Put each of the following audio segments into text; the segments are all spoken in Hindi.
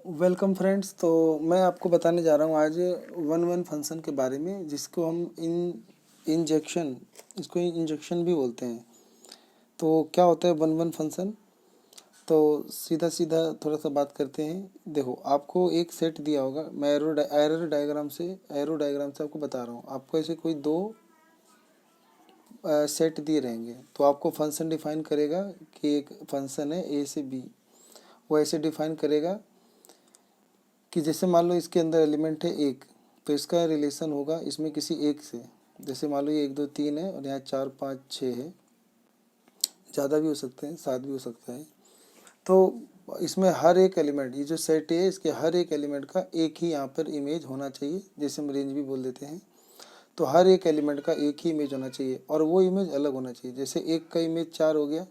Welcome friends. तो मैं आपको बताने जा रहा हूँ आज वन वन फंक्शन के बारे में, जिसको हम इंजेक्शन इसको इंजेक्शन भी बोलते हैं। तो क्या होता है वन वन फंक्शन? तो सीधा सीधा थोड़ा सा बात करते हैं। देखो, आपको एक सेट दिया होगा। मैं एरो डायग्राम से आपको बता रहा हूँ। आपको ऐसे कोई दो सेट दिए रहेंगे, तो आपको फंक्शन डिफाइन करेगा कि एक फंक्शन है ए से बी। वो ऐसे डिफाइन करेगा कि जैसे मान लो इसके अंदर एलिमेंट है एक, तो इसका रिलेशन होगा इसमें किसी एक से। जैसे मान लो ये 1 2 3 है और यहाँ 4 5 6 है, ज़्यादा भी हो सकते हैं, 7 भी हो सकता है। तो इसमें हर एक एलिमेंट, ये जो सेट है इसके हर एक एलिमेंट का एक ही यहाँ पर इमेज होना चाहिए, जैसे हम रेंज भी बोल देते हैं। तो हर एक एलिमेंट का एक ही इमेज होना चाहिए और वो इमेज अलग होना चाहिए। जैसे एक का इमेज 4 हो गया,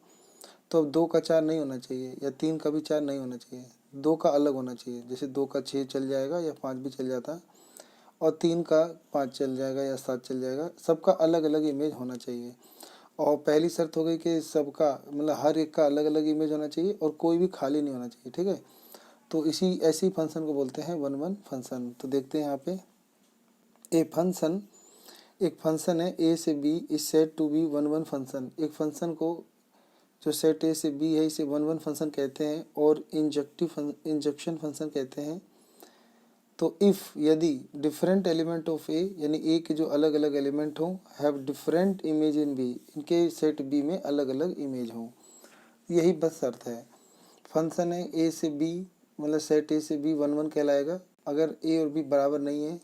तो अब 2 का 4 नहीं होना चाहिए, या 3 का भी 4 नहीं होना चाहिए। 2 का अलग होना चाहिए, जैसे 2 का 6 चल जाएगा या 5 भी चल जाता, और 3 का 5 चल जाएगा या 7 चल जाएगा। सबका अलग अलग इमेज होना चाहिए। और पहली शर्त हो गई कि सबका मतलब हर एक का अलग अलग इमेज होना चाहिए और कोई भी खाली नहीं होना चाहिए, ठीक है। तो ऐसी फंक्शन को बोलते हैं वन वन फंक्शन। तो देखते हैं यहाँ पे एक फंक्शन है ए से B is said to be one one function. एक फंक्शन को जो सेट ए से बी है इसे वन वन फंक्शन कहते हैं और इंजेक्शन फंक्शन कहते हैं। तो इफ़ यदि डिफरेंट एलिमेंट ऑफ ए, यानी ए के जो अलग अलग एलिमेंट हों, have different image in B, इनके सेट बी में अलग अलग इमेज हों, यही बस शर्त है। फंक्शन है ए से बी, मतलब सेट ए से बी वन वन कहलाएगा। अगर ए और बी बराबर नहीं है,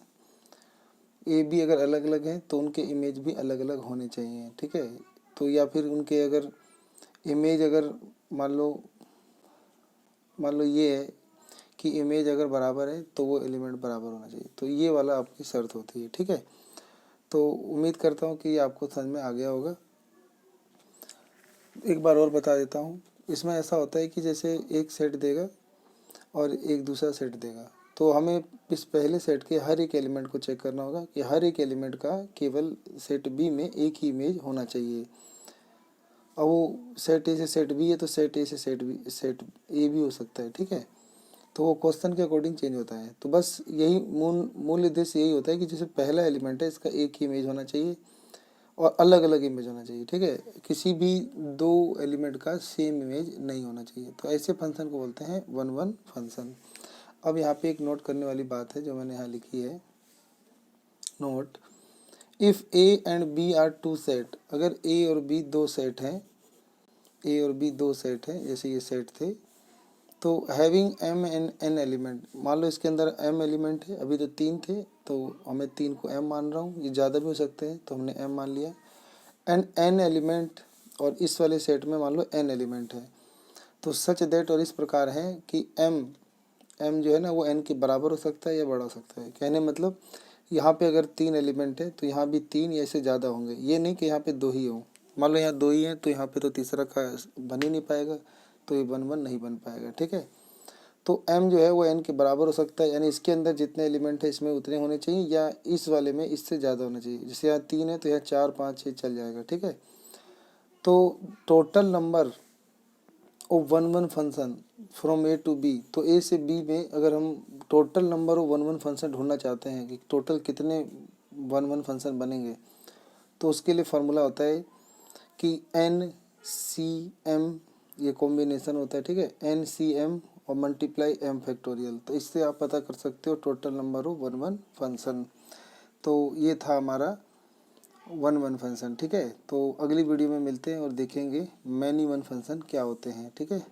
ए बी अगर अलग अलग हैं, तो उनके इमेज भी अलग अलग होने चाहिए, ठीक है। तो या फिर उनके अगर इमेज अगर मान लो ये है कि इमेज अगर बराबर है तो वो एलिमेंट बराबर होना चाहिए। तो ये वाला आपकी शर्त होती है, ठीक है। तो उम्मीद करता हूँ कि ये आपको समझ में आ गया होगा। एक बार और बता देता हूँ। इसमें ऐसा होता है कि जैसे एक सेट देगा और एक दूसरा सेट देगा, तो हमें इस पहले सेट के हर एक एलिमेंट को चेक करना होगा कि हर एक एलिमेंट का केवल सेट बी में एक ही इमेज होना चाहिए। अब वो सेट ए से सेट बी है, तो सेट ए से सेट ए भी हो सकता है, ठीक है। तो वो क्वेश्चन के अकॉर्डिंग चेंज होता है। तो बस यही मूल उद्देश्य यही होता है कि जैसे पहला एलिमेंट है इसका एक ही इमेज होना चाहिए और अलग अलग इमेज होना चाहिए, ठीक है। किसी भी दो एलिमेंट का सेम इमेज नहीं होना चाहिए। तो ऐसे फंक्शन को बोलते हैं वन वन फंक्शन। अब यहाँ पे एक नोट करने वाली बात है जो मैंने यहाँ लिखी है। Note, if A and B are two set, अगर ए और बी दो सेट हैं, जैसे ये सेट थे, तो having m n n element, मान लो इसके अंदर एम एलिमेंट है, अभी तो 3 थे तो हमें 3 को एम मान रहा हूँ, ये ज़्यादा भी हो सकते हैं तो हमने एम मान लिया। एंड एन एलिमेंट, और इस वाले सेट में मान लो एन एलिमेंट है, तो सच दैट, और इस प्रकार है कि एम जो है ना वो एन के बराबर हो सकता है या बड़ा हो सकता है। कहने मतलब यहाँ पे अगर 3 एलिमेंट है तो यहाँ भी 3 या इससे ज़्यादा होंगे। ये नहीं कि यहाँ पे 2 ही हों। मान लो यहाँ 2 ही हैं तो यहाँ पे तो तीसरा का बन ही नहीं पाएगा, तो ये वन वन नहीं बन पाएगा, ठीक है। तो m जो है वो n के बराबर हो सकता है, यानी इसके अंदर जितने एलिमेंट है इसमें उतने होने चाहिए, या इस वाले में इससे ज़्यादा होना चाहिए। जैसे यहाँ 3 है तो यहाँ 4 5 6 चल जाएगा, ठीक है। तो total number of one one function from A to B, तो ए से बी में अगर हम total number of one one function ढूंढना चाहते हैं कि टोटल कितने वन वन फंक्शन बनेंगे, तो उसके लिए फार्मूला होता है कि एन सी एम, ये कॉम्बिनेशन होता है, ठीक है। एन सी एम और मल्टीप्लाई एम फैक्टोरियल, तो इससे आप पता कर सकते हो total number of one one function. तो ये था हमारा वन वन फंक्शन, ठीक है। तो अगली वीडियो में मिलते हैं और देखेंगे मैनी वन फंक्शन क्या होते हैं, ठीक है।